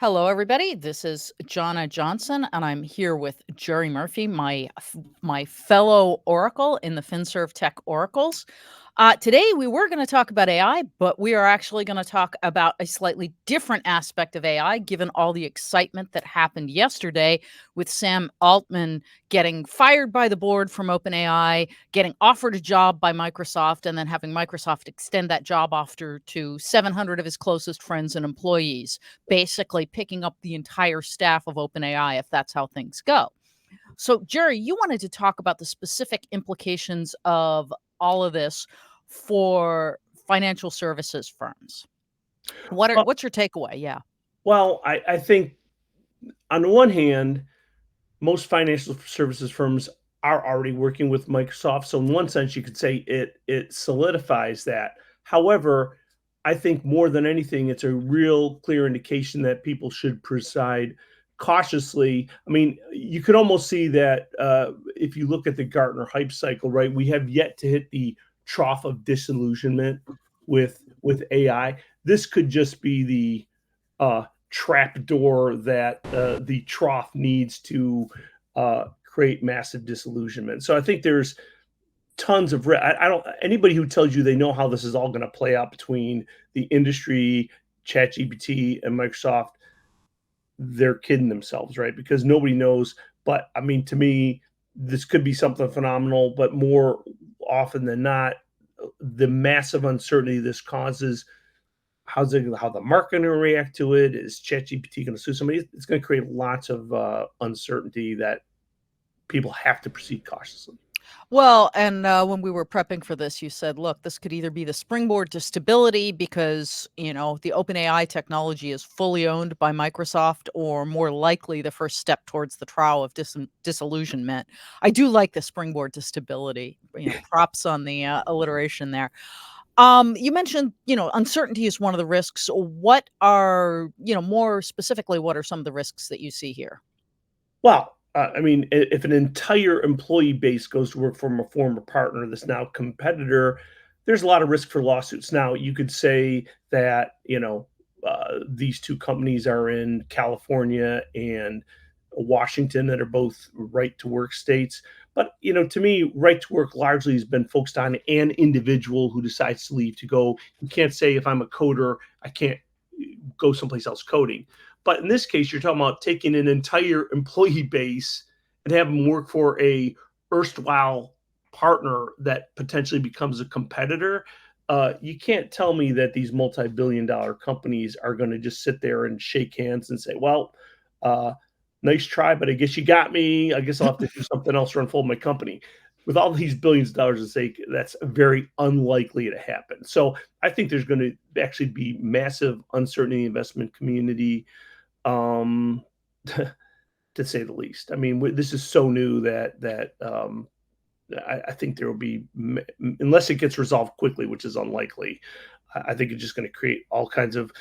Hello, everybody. This is Johna Johnson, and I'm here with Jerry Murphy, my fellow Oracle in the FinServ Tech Oracles. Today, we were going to talk about AI, but we are actually going to talk about a slightly different aspect of AI, given all the excitement that happened yesterday with Sam Altman getting fired by the board from OpenAI, getting offered a job by Microsoft, and then having Microsoft extend that job offer to 700 of his closest friends and employees, basically picking up the entire staff of OpenAI if that's how things go. So, Jerry, you wanted to talk about the specific implications of all of this for financial services firms. Well, What's your takeaway? Yeah. I think on the one hand, most financial services firms are already working with Microsoft. So in one sense, you could say it solidifies that. However, I think more than anything, it's a real clear indication that people should proceed cautiously. I mean, you could almost see that if you look at the Gartner hype cycle, right? We have yet to hit the trough of disillusionment with AI. This could just be the trap door that the trough needs to create massive disillusionment. So I think there's tons of I don't anybody who tells you they know how this is all going to play out between the industry, ChatGPT, and Microsoft, they're kidding themselves, right? Because nobody knows. But I mean, to me, this could be something phenomenal. But more often than not, the massive uncertainty this causes, how the market going to react to it? Is ChatGPT going to sue somebody? It's going to create lots of uncertainty that people have to proceed cautiously. Well, and when we were prepping for this, you said, look, this could either be the springboard to stability because, the OpenAI technology is fully owned by Microsoft, or more likely the first step towards the trial of disillusionment. I do like the springboard to stability. Props on the alliteration there. You mentioned, uncertainty is one of the risks. What are, more specifically, what are some of the risks that you see here? Well, I mean, if an entire employee base goes to work for a former partner that's now competitor, there's a lot of risk for lawsuits. Now, you could say that these two companies are in California and Washington that are both right to work states. But to me, right to work largely has been focused on an individual who decides to leave to go. You can't say if I'm a coder, I can't go someplace else coding. But in this case, you're talking about taking an entire employee base and have them work for a erstwhile partner that potentially becomes a competitor. You can't tell me that these multi-billion-dollar companies are going to just sit there and shake hands and say, "Well, nice try, but I guess you got me. I guess I'll have to do something else to unfold my company." With all these billions of dollars at stake, that's very unlikely to happen. So I think there's going to actually be massive uncertainty in the investment community, um, to say the least. I mean, this is so new that I think there will be, unless it gets resolved quickly, which is unlikely. I think it's just going to create all kinds of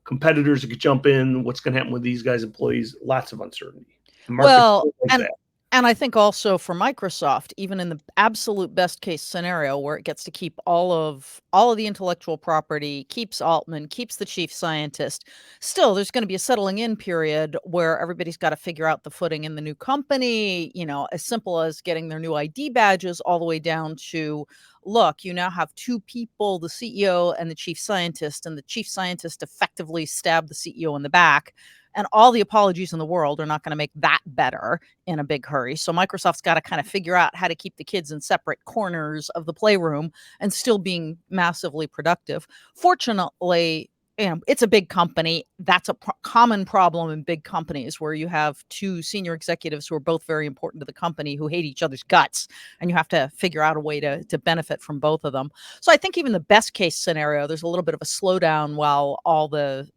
competitors that could jump in. What's going to happen with these guys' employees? Lots of uncertainty. The market Well, like and that. and I think also for Microsoft, even in the absolute best case scenario where it gets to keep all of the intellectual property, keeps Altman, keeps the chief scientist, still there's going to be a settling in period where everybody's got to figure out the footing in the new company, as simple as getting their new ID badges all the way down to, look, you now have two people, the CEO and the chief scientist, and the chief scientist effectively stabbed the CEO in the back. And all the apologies in the world are not going to make that better in a big hurry. So Microsoft's got to kind of figure out how to keep the kids in separate corners of the playroom and still being massively productive. Fortunately, it's a big company. That's a common problem in big companies where you have two senior executives who are both very important to the company who hate each other's guts, and you have to figure out a way to benefit from both of them. So I think even the best case scenario, there's a little bit of a slowdown while all the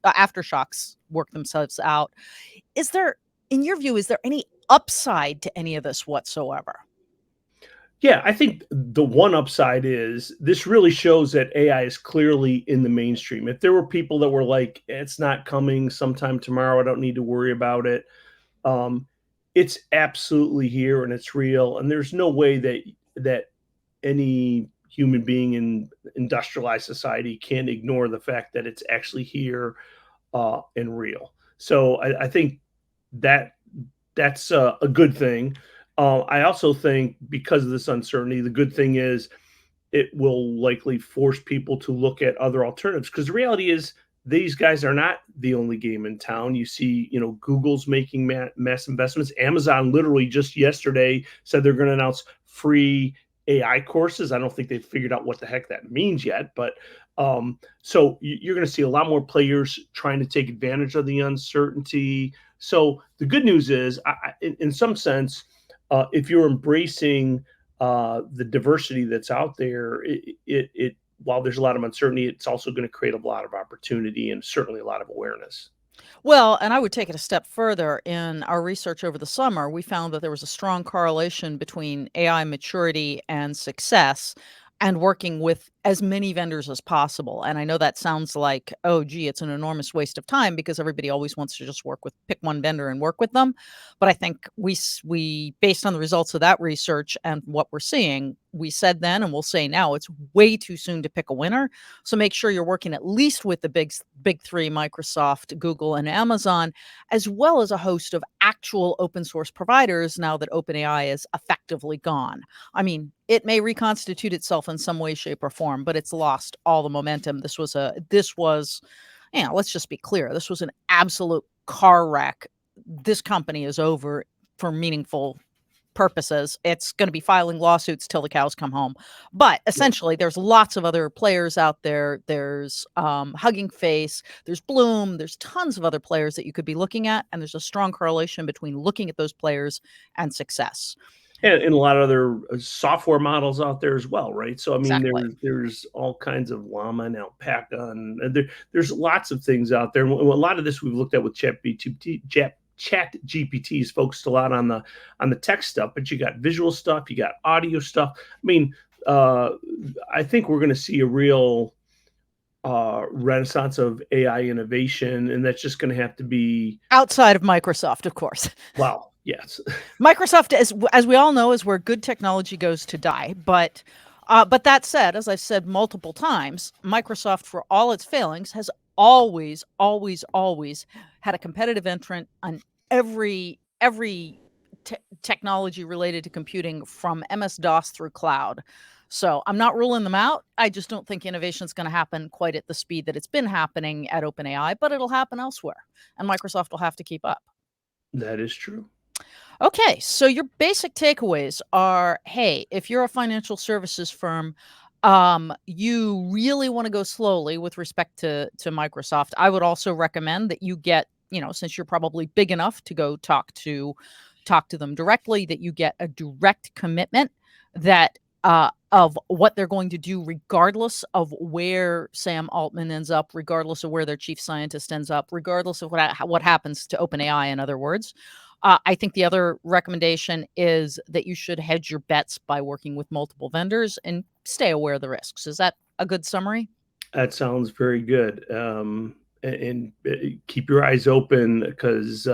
aftershocks work themselves out. Is there, in your view, is there any upside to any of this whatsoever? Yeah, I think the one upside is this really shows that AI is clearly in the mainstream. If there were people that were like, it's not coming sometime tomorrow, I don't need to worry about it. Um, it's absolutely here and it's real. And there's no way that any human being in industrialized society can ignore the fact that it's actually here. and real. So I think that that's a good thing. I also think because of this uncertainty, the good thing is it will likely force people to look at other alternatives because the reality is these guys are not the only game in town. You see, Google's making mass investments. Amazon literally just yesterday said they're going to announce free AI courses. I don't think they've figured out what the heck that means yet, but so you're going to see a lot more players trying to take advantage of the uncertainty. So the good news is, in some sense, if you're embracing the diversity that's out there, it while there's a lot of uncertainty, it's also going to create a lot of opportunity and certainly a lot of awareness. Well, and I would take it a step further. In our research over the summer, we found that there was a strong correlation between AI maturity and success and working with as many vendors as possible. And I know that sounds like, oh, gee, it's an enormous waste of time because everybody always wants to just pick one vendor and work with them. But I think we based on the results of that research and what we're seeing, we said then and we'll say now it's way too soon to pick a winner. So make sure you're working at least with the big three, Microsoft, Google, and Amazon, as well as a host of actual open source providers now that OpenAI is effectively gone. I mean, it may reconstitute itself in some way, shape, or form, but it's lost all the momentum. This was, let's just be clear. This was an absolute car wreck. This company is over for meaningful purposes. It's going to be filing lawsuits till the cows come home. But essentially, there's lots of other players out there. There's Hugging Face, there's Bloom, there's tons of other players that you could be looking at. And there's a strong correlation between looking at those players and success. And a lot of other software models out there as well, right? So I mean, Exactly. there's all kinds of llama and alpaca, and there's lots of things out there. And a lot of this we've looked at with Chat GPT is focused a lot on the text stuff, but you got visual stuff, you got audio stuff. I mean, I think we're going to see a real renaissance of AI innovation, and that's just going to have to be Outside of Microsoft, of course. wow. Yes. Microsoft, as we all know, is where good technology goes to die. But that said, as I've said multiple times, Microsoft, for all its failings, has always, always, always had a competitive entrant on every technology related to computing, from MS-DOS through cloud. So I'm not ruling them out. I just don't think innovation is going to happen quite at the speed that it's been happening at OpenAI, but it'll happen elsewhere, and Microsoft will have to keep up. That is true. Okay, so your basic takeaways are, hey, if you're a financial services firm, you really want to go slowly with respect to Microsoft. I would also recommend that you get, since you're probably big enough to go talk to them directly, that you get a direct commitment that of what they're going to do, regardless of where Sam Altman ends up, regardless of where their chief scientist ends up, regardless of what happens to OpenAI, in other words. I think the other recommendation is that you should hedge your bets by working with multiple vendors and stay aware of the risks. Is that a good summary? That sounds very good. And keep your eyes open because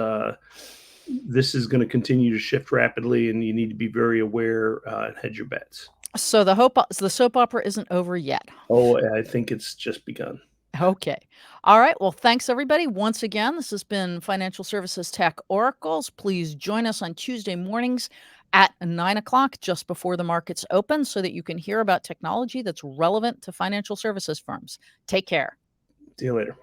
this is going to continue to shift rapidly, and you need to be very aware and hedge your bets. So the soap opera isn't over yet. Oh, I think it's just begun. Okay. All right. Well, thanks everybody. Once again, this has been Financial Services Tech Oracles. Please join us on Tuesday mornings at 9 o'clock, just before the markets open, so that you can hear about technology that's relevant to financial services firms. Take care. See you later.